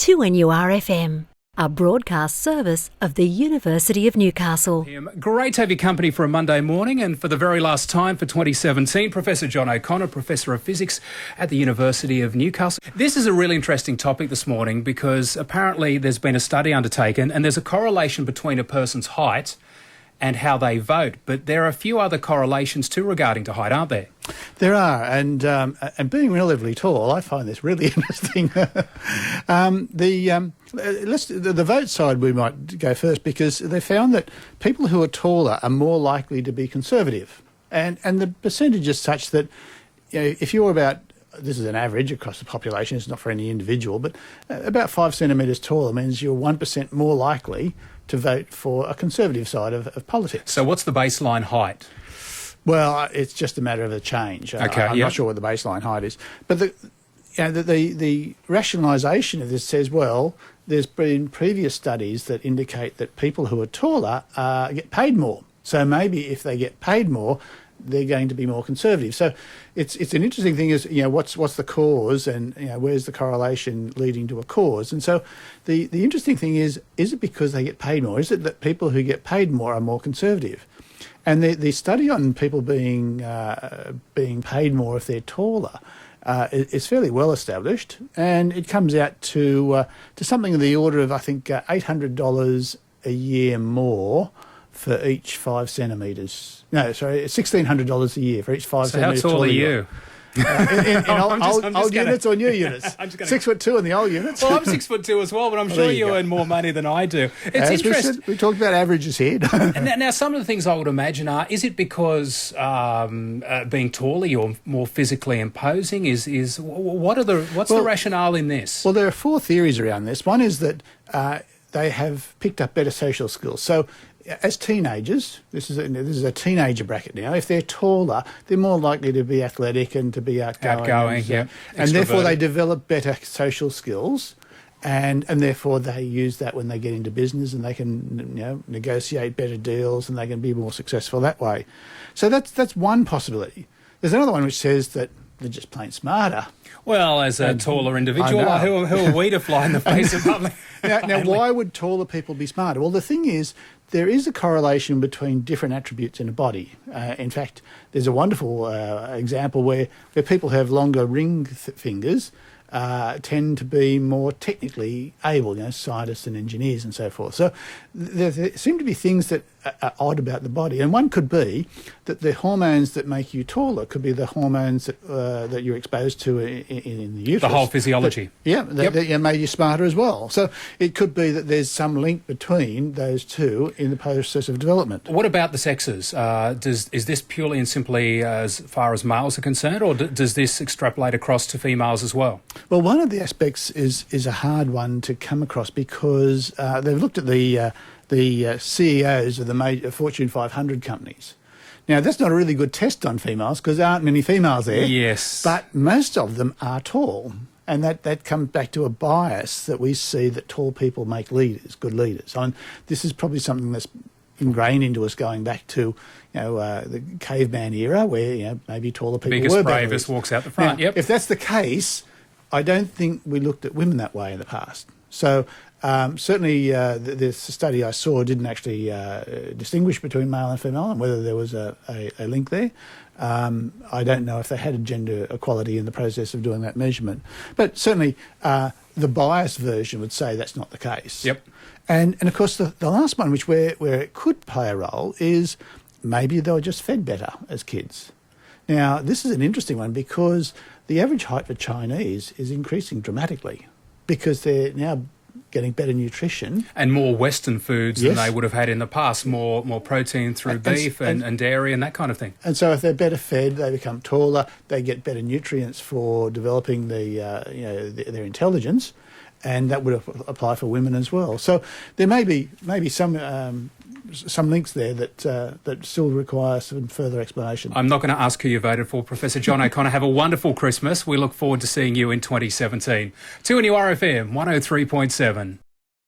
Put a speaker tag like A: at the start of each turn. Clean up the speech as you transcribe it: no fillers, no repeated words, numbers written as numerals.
A: 2NURFM, a broadcast service of the University of Newcastle.
B: Great to have your company for a Monday morning, and for the very last time for 2017, Professor John O'Connor, Professor of Physics at the University of Newcastle. This is a really interesting topic this morning because apparently there's been a study undertaken and there's a correlation between a person's height and how they vote. But there are a few other correlations too regarding to height, aren't there?
C: There are, and being relatively tall, I find this really interesting. The vote side we might go first, because they found that people who are taller are more likely to be conservative, and the percentage is such that, you know, if you're about, this is an average across the population, it's not for any individual, but about 5 centimetres taller means you're 1% more likely to vote for a conservative side of politics.
B: So what's the baseline height?
C: Well, it's just a matter of a change.
B: Okay,
C: I'm not sure what the baseline height is. But the rationalisation of this says, well, there's been previous studies that indicate that people who are taller get paid more. So maybe if they get paid more, they're going to be more conservative. So it's an interesting thing is, you know, what's the cause, and, you know, where's the correlation leading to a cause? And so the interesting thing is it because they get paid more? Is it that people who get paid more are more conservative? And the study on people being paid more if they're taller is fairly well established, and it comes out to something in the order of, I think, $800 a year more for each 5 centimetres. No, sorry, $1,600 a year for each 5 centimetres.
B: So how tall are you?
C: In old units or new units? 6'2" in the old units.
B: Well, I'm 6'2" as well, but I'm sure you earn more money than I do. It's interesting.
C: We talked about averages here.
B: And now, some of the things I would imagine are: is it because being taller, you're more physically imposing? What's the rationale in this?
C: Well, there are 4 theories around this. One is that they have picked up better social skills. So, as teenagers, this is a teenager bracket now. If they're taller, they're more likely to be athletic and to be outgoing. And therefore they develop better social skills, and therefore they use that when they get into business, and they can, you know, negotiate better deals, and they can be more successful that way. So that's one possibility. There's another one which says that they're just plain smarter.
B: Well, as a taller individual, who are we to fly in the face of public?
C: Now, why would taller people be smarter? Well, the thing is, there is a correlation between different attributes in a body. In fact, there's a wonderful example where people who have longer ring fingers tend to be more technically able, you know, scientists and engineers and so forth. So there seem to be things that are odd about the body, and one could be that the hormones that make you taller could be the hormones that you're exposed to in the uterus.
B: The whole physiology.
C: That made you smarter as well. So it could be that there's some link between those two in the process of development.
B: What about the sexes? Is this purely and simply as far as males are concerned, or does this extrapolate across to females as well?
C: Well, one of the aspects is a hard one to come across, because they've looked at the CEOs of the major Fortune 500 companies. Now, that's not a really good test on females because there aren't many females there.
B: Yes.
C: But most of them are tall. And that comes back to a bias that we see that tall people make leaders, good leaders. I mean, this is probably something that's ingrained into us going back to, you know, the caveman era, where, you know, maybe taller people
B: biggest,
C: were
B: bravest walks out the front.
C: Now, if that's the case, I don't think we looked at women that way in the past. So certainly this study I saw didn't actually distinguish between male and female and whether there was a link there. I don't know if they had a gender equality in the process of doing that measurement. But certainly the biased version would say that's not the case.
B: Yep.
C: And of course the last one, which where it could play a role, is maybe they were just fed better as kids. Now, this is an interesting one because the average height for Chinese is increasing dramatically because they're now getting better nutrition.
B: And more Western foods than they would have had in the past, more protein through beef and dairy and that kind of thing.
C: And so if they're better fed, they become taller, they get better nutrients for developing their intelligence, and that would apply for women as well. So there may be some links there that still require some further explanation.
B: I'm not going to ask who you voted for, Professor John O'Connor. Have a wonderful Christmas. We look forward to seeing you in 2017. 2NURFM 103.7.